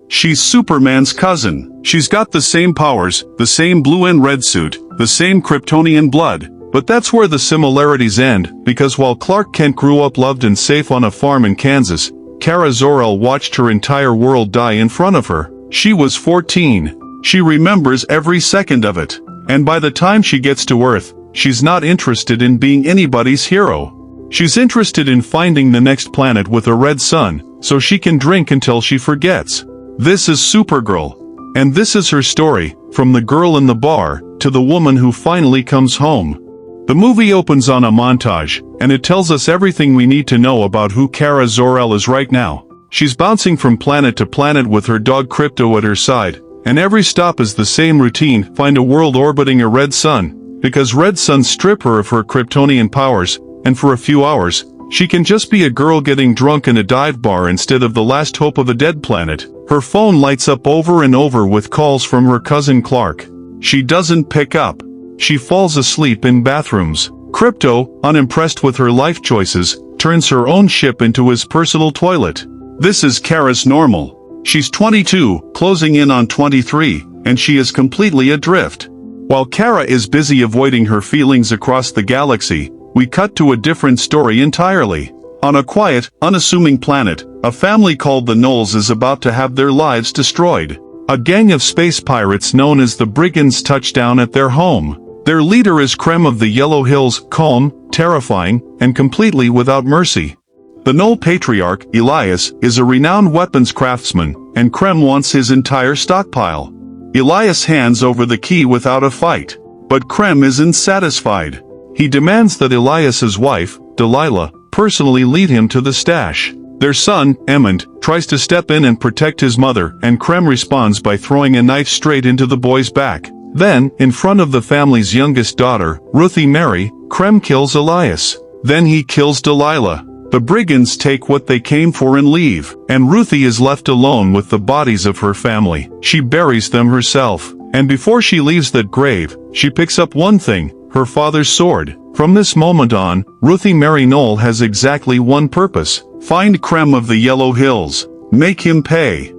She's Superman's cousin. She's got the same powers, the same blue and red suit, the same Kryptonian blood. But that's where the similarities end, because while Clark Kent grew up loved and safe on a farm in Kansas, Kara Zor-El watched her entire world die in front of her. She was 14. She remembers every second of it. And by the time she gets to Earth, she's not interested in being anybody's hero. She's interested in finding the next planet with a red sun, so she can drink until she forgets. This is Supergirl. And this is her story, from the girl in the bar, to the woman who finally comes home. The movie opens on a montage, and it tells us everything we need to know about who Kara Zor-El is right now. She's bouncing from planet to planet with her dog Krypto at her side, and every stop is the same routine: find a world orbiting a red sun, because red suns strip her of her Kryptonian powers, and for a few hours, she can just be a girl getting drunk in a dive bar instead of the last hope of a dead planet. Her phone lights up over and over with calls from her cousin Clark. She doesn't pick up. She falls asleep in bathrooms. Krypto, unimpressed with her life choices, turns her own ship into his personal toilet. This is Kara's normal. She's 22, closing in on 23, and she is completely adrift. While Kara is busy avoiding her feelings across the galaxy, we cut to a different story entirely. On a quiet, unassuming planet, a family called the Knolls is about to have their lives destroyed. A gang of space pirates known as the Brigands touch down at their home. Their leader is Krem of the Yellow Hills, calm, terrifying, and completely without mercy. The Knoll patriarch, Elias, is a renowned weapons craftsman, and Krem wants his entire stockpile. Elias hands over the key without a fight. But Krem isn't satisfied. He demands that Elias's wife, Delilah, personally lead him to the stash. Their son, Emmond, tries to step in and protect his mother, and Krem responds by throwing a knife straight into the boy's back. Then, in front of the family's youngest daughter, Ruthye Mary, Krem kills Elias. Then he kills Delilah. The Brigands take what they came for and leave, and Ruthye is left alone with the bodies of her family. She buries them herself, and before she leaves that grave, she picks up one thing: her father's sword. From this moment on, Ruthye Mary Knoll has exactly one purpose: find Krem of the Yellow Hills. Make him pay.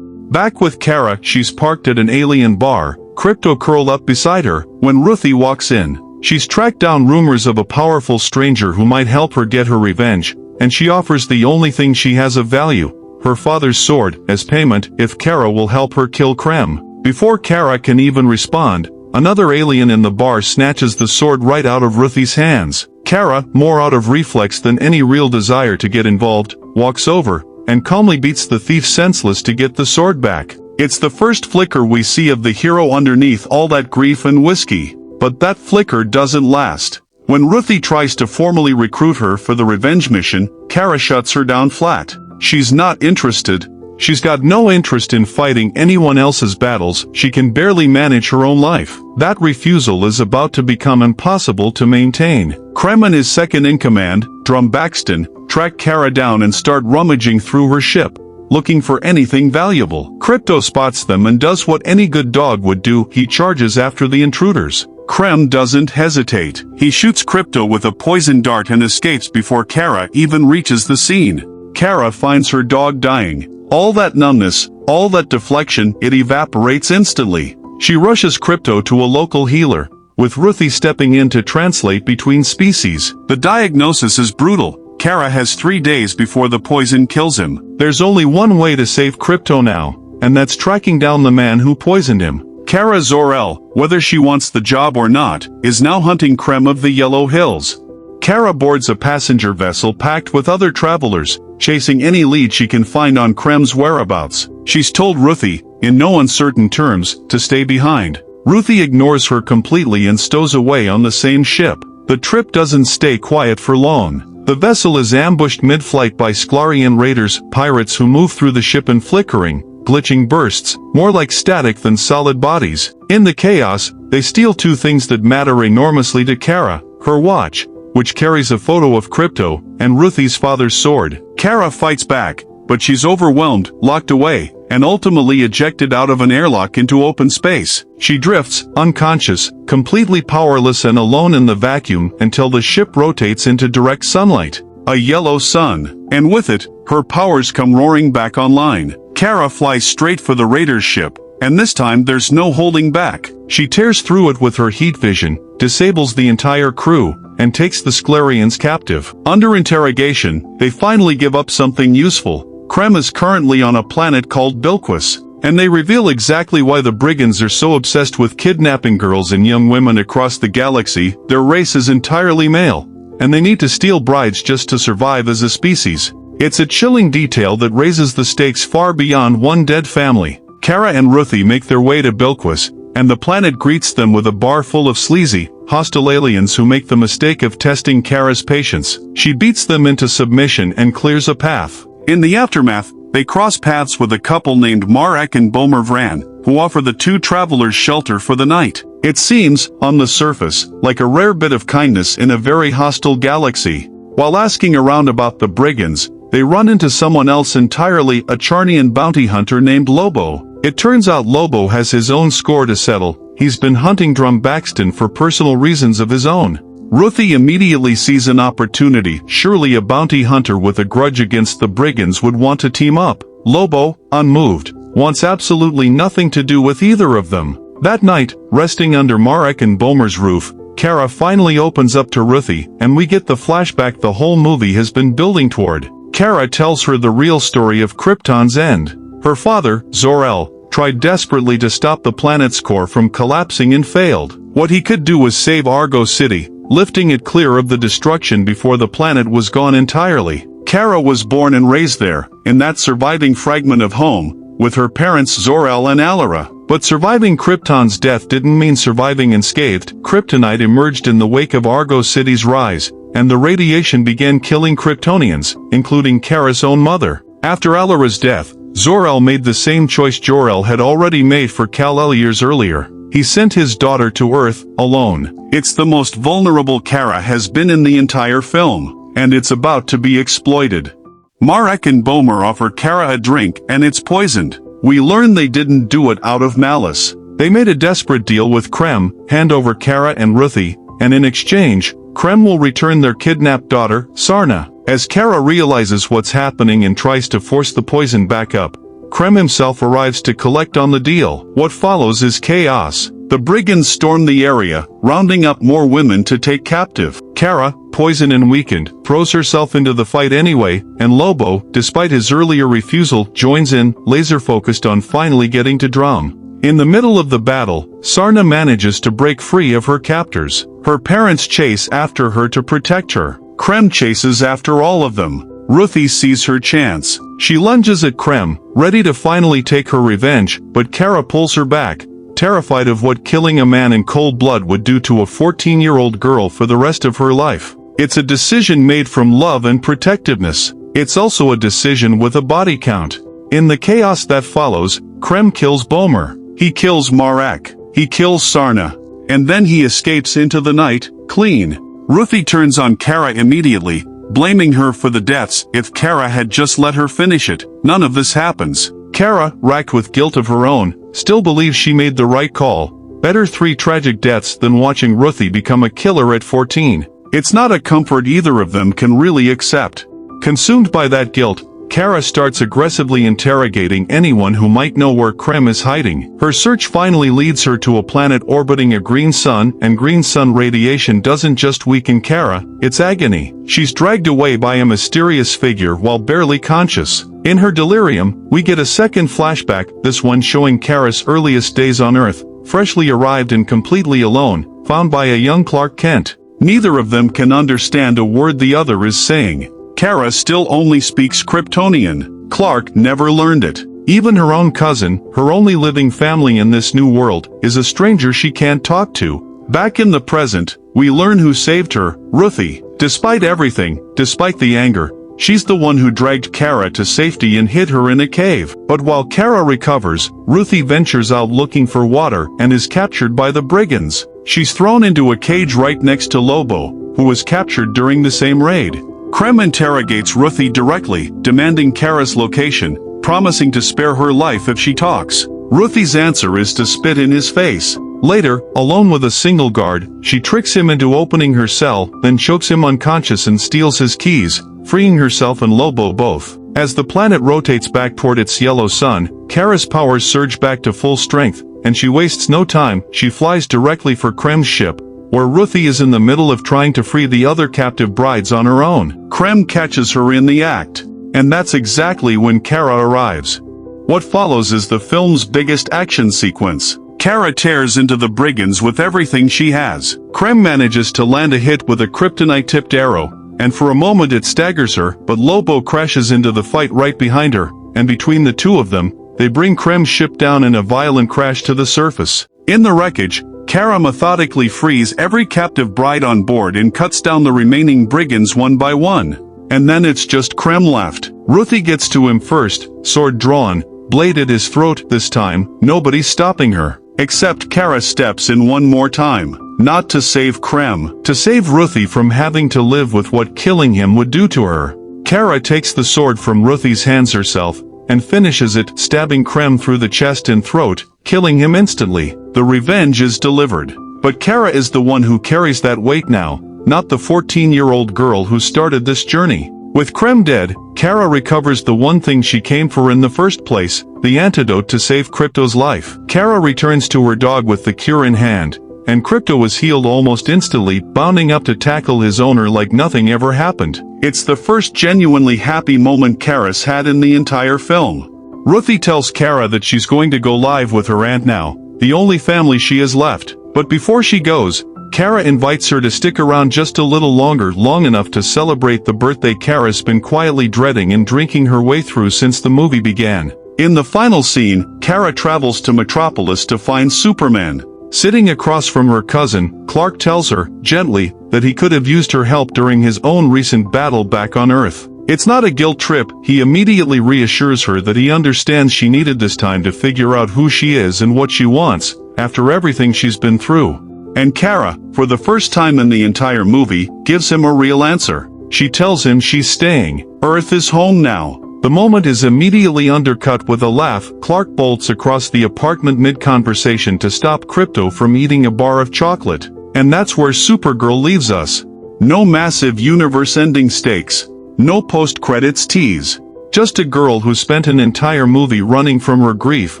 Back with Kara, she's parked at an alien bar, Krypto curled up beside her, when Ruthye walks in. She's tracked down rumors of a powerful stranger who might help her get her revenge, and she offers the only thing she has of value: her father's sword, as payment if Kara will help her kill Krem. Before Kara can even respond, another alien in the bar snatches the sword right out of Ruthie's hands. Kara, more out of reflex than any real desire to get involved, walks over, and calmly beats the thief senseless to get the sword back. It's the first flicker we see of the hero underneath all that grief and whiskey. But that flicker doesn't last. When Ruthye tries to formally recruit her for the revenge mission, Kara shuts her down flat. She's not interested. She's got no interest in fighting anyone else's battles. She can barely manage her own life. That refusal is about to become impossible to maintain. Krem and his second-in-command, Drum Baxton, track Kara down and start rummaging through her ship, looking for anything valuable. Krypto spots them and does what any good dog would do: he charges after the intruders. Krem doesn't hesitate. He shoots Krypto with a poison dart and escapes before Kara even reaches the scene. Kara finds her dog dying. All that numbness, all that deflection, it evaporates instantly. She rushes Krypto to a local healer, with Ruthye stepping in to translate between species. The diagnosis is brutal. Kara has 3 days before the poison kills him. There's only one way to save Krypto now, and that's tracking down the man who poisoned him. Kara Zor-El, whether she wants the job or not, is now hunting Krem of the Yellow Hills. Kara boards a passenger vessel packed with other travelers, chasing any lead she can find on Krem's whereabouts. She's told Ruthye, in no uncertain terms, to stay behind. Ruthye ignores her completely and stows away on the same ship. The trip doesn't stay quiet for long. The vessel is ambushed mid-flight by Sklarian raiders, pirates who move through the ship in flickering, glitching bursts, more like static than solid bodies. In the chaos, they steal two things that matter enormously to Kara: her watch, which carries a photo of Krypto, and Ruthie's father's sword. Kara fights back, but she's overwhelmed, locked away, and ultimately ejected out of an airlock into open space. She drifts, unconscious, completely powerless and alone in the vacuum until the ship rotates into direct sunlight. A yellow sun. And with it, her powers come roaring back online. Kara flies straight for the raiders' ship, and this time there's no holding back. She tears through it with her heat vision, disables the entire crew, and takes the Sclerians captive. Under interrogation, they finally give up something useful. Krem is currently on a planet called Bilquis, and they reveal exactly why the brigands are so obsessed with kidnapping girls and young women across the galaxy. Their race is entirely male, and they need to steal brides just to survive as a species. It's a chilling detail that raises the stakes far beyond one dead family. Kara and Ruthye make their way to Bilquis, and the planet greets them with a bar full of sleazy, hostile aliens who make the mistake of testing Kara's patience. She beats them into submission and clears a path. In the aftermath, they cross paths with a couple named Marek and Bomer Vran, who offer the two travelers shelter for the night. It seems, on the surface, like a rare bit of kindness in a very hostile galaxy. While asking around about the brigands, they run into someone else entirely, a Charnian bounty hunter named Lobo. It turns out Lobo has his own score to settle. He's been hunting Baxton for personal reasons of his own. Ruthye immediately sees an opportunity. Surely a bounty hunter with a grudge against the brigands would want to team up. Lobo, unmoved, wants absolutely nothing to do with either of them. That night, resting under Marek and Bomer's roof, Kara finally opens up to Ruthye, and we get the flashback the whole movie has been building toward. Kara tells her the real story of Krypton's end. Her father, Zor-El, tried desperately to stop the planet's core from collapsing and failed. What he could do was save Argo City, lifting it clear of the destruction before the planet was gone entirely. Kara was born and raised there, in that surviving fragment of home, with her parents Zor-El and Alara. But surviving Krypton's death didn't mean surviving unscathed. Kryptonite emerged in the wake of Argo City's rise, and the radiation began killing Kryptonians, including Kara's own mother. After Alara's death, Zor-El made the same choice Jor-El had already made for Kal-El years earlier. He sent his daughter to Earth, alone. It's the most vulnerable Kara has been in the entire film, and it's about to be exploited. Marek and Bomer offer Kara a drink, and it's poisoned. We learn they didn't do it out of malice. They made a desperate deal with Krem, hand over Kara and Ruthye, and in exchange, Krem will return their kidnapped daughter, Sarna. As Kara realizes what's happening and tries to force the poison back up, Krem himself arrives to collect on the deal. What follows is chaos. The brigands storm the area, rounding up more women to take captive. Kara, poisoned and weakened, throws herself into the fight anyway, and Lobo, despite his earlier refusal, joins in, laser-focused on finally getting to Drum. In the middle of the battle, Sarna manages to break free of her captors. Her parents chase after her to protect her. Krem chases after all of them. Ruthye sees her chance. She lunges at Krem, ready to finally take her revenge, but Kara pulls her back, terrified of what killing a man in cold blood would do to a 14-year-old girl for the rest of her life. It's a decision made from love and protectiveness. It's also a decision with a body count. In the chaos that follows, Krem kills Bomer. He kills Marek. He kills Sarna. And then he escapes into the night, clean. Ruthye turns on Kara immediately, blaming her for the deaths. If Kara had just let her finish it, none of this happens. Kara, racked with guilt of her own, still believes she made the right call. Better 3 tragic deaths than watching Ruthye become a killer at 14. It's not a comfort either of them can really accept. Consumed by that guilt, Kara starts aggressively interrogating anyone who might know where Krem is hiding. Her search finally leads her to a planet orbiting a green sun, and green sun radiation doesn't just weaken Kara, it's agony. She's dragged away by a mysterious figure while barely conscious. In her delirium, we get a second flashback, this one showing Kara's earliest days on Earth, freshly arrived and completely alone, found by a young Clark Kent. Neither of them can understand a word the other is saying. Kara still only speaks Kryptonian. Clark never learned it. Even her own cousin, her only living family in this new world, is a stranger she can't talk to. Back in the present, we learn who saved her, Ruthye. Despite everything, despite the anger, she's the one who dragged Kara to safety and hid her in a cave. But while Kara recovers, Ruthye ventures out looking for water and is captured by the brigands. She's thrown into a cage right next to Lobo, who was captured during the same raid. Krem interrogates Ruthye directly, demanding Kara's location, promising to spare her life if she talks. Ruthie's answer is to spit in his face. Later, alone with a single guard, she tricks him into opening her cell, then chokes him unconscious and steals his keys, freeing herself and Lobo both. As the planet rotates back toward its yellow sun, Kara's powers surge back to full strength, and she wastes no time. She flies directly for Krem's ship, where Ruthye is in the middle of trying to free the other captive brides on her own. Krem catches her in the act, and that's exactly when Kara arrives. What follows is the film's biggest action sequence. Kara tears into the brigands with everything she has. Krem manages to land a hit with a kryptonite-tipped arrow, and for a moment it staggers her, but Lobo crashes into the fight right behind her, and between the two of them, they bring Krem's ship down in a violent crash to the surface. In the wreckage, Kara methodically frees every captive bride on board and cuts down the remaining brigands one by one. And then it's just Krem left. Ruthye gets to him first, sword drawn, blade at his throat. This time, nobody's stopping her. Except Kara steps in one more time. Not to save Krem, to save Ruthye from having to live with what killing him would do to her. Kara takes the sword from Ruthye's hands herself, and finishes it, stabbing Krem through the chest and throat, killing him instantly. The revenge is delivered. But Kara is the one who carries that weight now, not the 14-year-old girl who started this journey. With Krem dead, Kara recovers the one thing she came for in the first place, the antidote to save Krypto's life. Kara returns to her dog with the cure in hand, and Krypto was healed almost instantly, bounding up to tackle his owner like nothing ever happened. It's the first genuinely happy moment Kara's had in the entire film. Ruthye tells Kara that she's going to go live with her aunt now, the only family she has left. But before she goes, Kara invites her to stick around just a little longer, long enough to celebrate the birthday Kara's been quietly dreading and drinking her way through since the movie began. In the final scene, Kara travels to Metropolis to find Superman. Sitting across from her cousin, Clark tells her, gently, that he could have used her help during his own recent battle back on Earth. It's not a guilt trip. He immediately reassures her that he understands she needed this time to figure out who she is and what she wants, after everything she's been through. And Kara, for the first time in the entire movie, gives him a real answer. She tells him she's staying. Earth is home now. The moment is immediately undercut with a laugh. Clark bolts across the apartment mid-conversation to stop Krypto from eating a bar of chocolate. And that's where Supergirl leaves us. No massive universe-ending stakes. No post-credits tease. Just a girl who spent an entire movie running from her grief,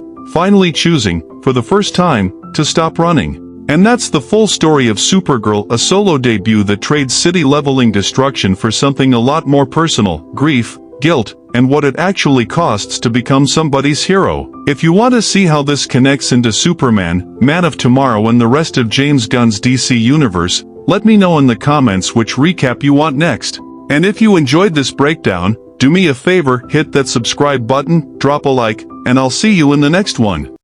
finally choosing, for the first time, to stop running. And that's the full story of Supergirl, a solo debut that trades city-leveling destruction for something a lot more personal: grief, guilt, and what it actually costs to become somebody's hero. If you want to see how this connects into Superman, Man of Tomorrow and the rest of James Gunn's DC universe, let me know in the comments which recap you want next. And if you enjoyed this breakdown, do me a favor, hit that subscribe button, drop a like, and I'll see you in the next one.